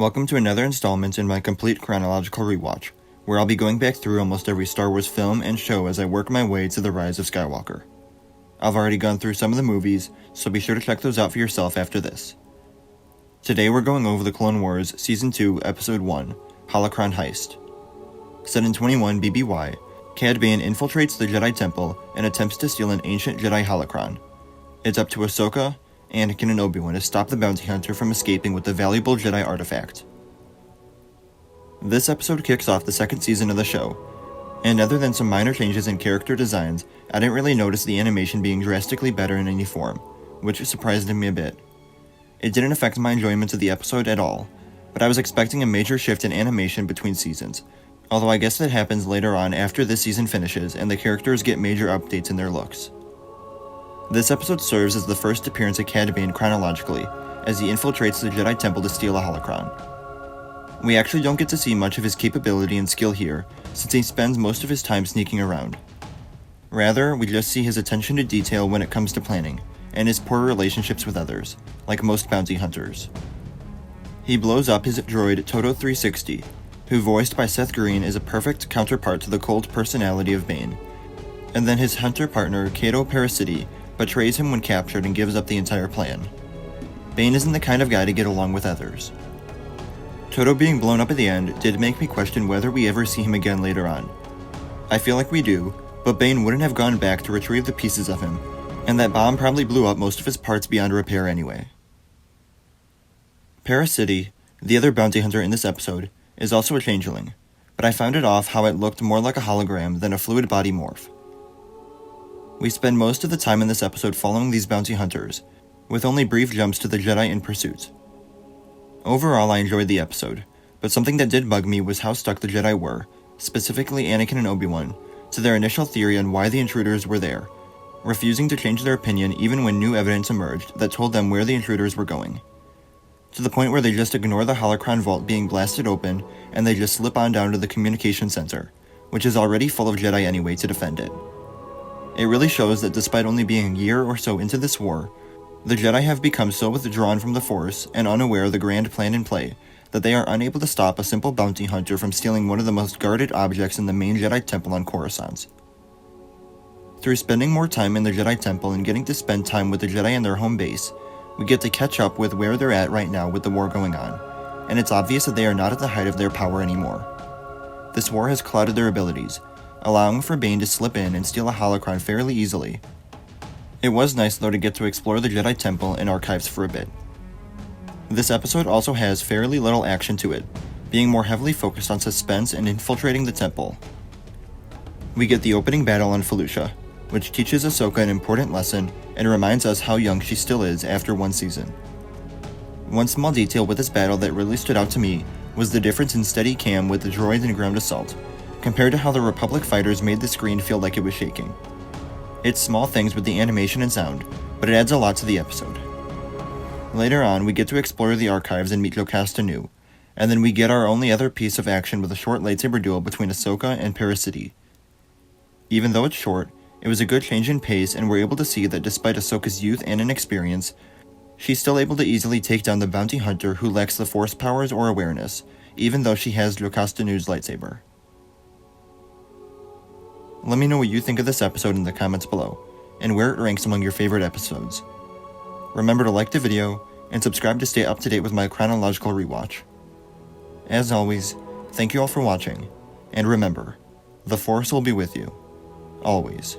Welcome to another installment in my complete chronological rewatch, where I'll be going back through almost every Star Wars film and show as I work my way to the Rise of Skywalker. I've already gone through some of the movies, so be sure to check those out for yourself after this. Today we're going over the Clone Wars Season 2, Episode 1, Holocron Heist. Set in 21 BBY, Cad Bane infiltrates the Jedi Temple and attempts to steal an ancient Jedi Holocron. It's up to Ahsoka, Anakin, and Obi-Wan to stop the bounty hunter from escaping with the valuable Jedi artifact. This episode kicks off the second season of the show, and other than some minor changes in character designs, I didn't really notice the animation being drastically better in any form, which surprised me a bit. It didn't affect my enjoyment of the episode at all, but I was expecting a major shift in animation between seasons, although I guess that happens later on after this season finishes and the characters get major updates in their looks. This episode serves as the first appearance of Cad Bane chronologically, as he infiltrates the Jedi Temple to steal a holocron. We actually don't get to see much of his capability and skill here, since he spends most of his time sneaking around. Rather, we just see his attention to detail when it comes to planning, and his poor relationships with others, like most bounty hunters. He blows up his droid Toto 360, who voiced by Seth Green is a perfect counterpart to the cold personality of Bane, and then his hunter partner Cato Parasiti betrays him when captured and gives up the entire plan. Bane isn't the kind of guy to get along with others. Toto being blown up at the end did make me question whether we ever see him again later on. I feel like we do, but Bane wouldn't have gone back to retrieve the pieces of him, and that bomb probably blew up most of his parts beyond repair anyway. Parasiti, the other bounty hunter in this episode, is also a changeling, but I found it off how it looked more like a hologram than a fluid body morph. We spend most of the time in this episode following these bounty hunters, with only brief jumps to the Jedi in pursuit. Overall, I enjoyed the episode, but something that did bug me was how stuck the Jedi were, specifically Anakin and Obi-Wan, to their initial theory on why the intruders were there, refusing to change their opinion even when new evidence emerged that told them where the intruders were going. To the point where they just ignore the Holocron vault being blasted open and they just slip on down to the communication center, which is already full of Jedi anyway to defend it. It really shows that despite only being a year or so into this war, the Jedi have become so withdrawn from the Force and unaware of the grand plan in play that they are unable to stop a simple bounty hunter from stealing one of the most guarded objects in the main Jedi Temple on Coruscant. Through spending more time in the Jedi Temple and getting to spend time with the Jedi in their home base, we get to catch up with where they're at right now with the war going on, and it's obvious that they are not at the height of their power anymore. This war has clouded their abilities, allowing for Bane to slip in and steal a holocron fairly easily. It was nice though to get to explore the Jedi Temple and archives for a bit. This episode also has fairly little action to it, being more heavily focused on suspense and infiltrating the temple. We get the opening battle on Felucia, which teaches Ahsoka an important lesson and reminds us how young she still is after one season. One small detail with this battle that really stood out to me was the difference in steady cam with the droids and ground assault, compared to how the Republic fighters made the screen feel like it was shaking. It's small things with the animation and sound, but it adds a lot to the episode. Later on, we get to explore the archives and meet Jocasta Nu, and then we get our only other piece of action with a short lightsaber duel between Ahsoka and Parasiti. Even though it's short, it was a good change in pace, and we're able to see that despite Ahsoka's youth and inexperience, she's still able to easily take down the bounty hunter who lacks the Force powers or awareness, even though she has Jocasta Nu's lightsaber. Let me know what you think of this episode in the comments below, and where it ranks among your favorite episodes. Remember to like the video, and subscribe to stay up to date with my chronological rewatch. As always, thank you all for watching, and remember, the Force will be with you, always.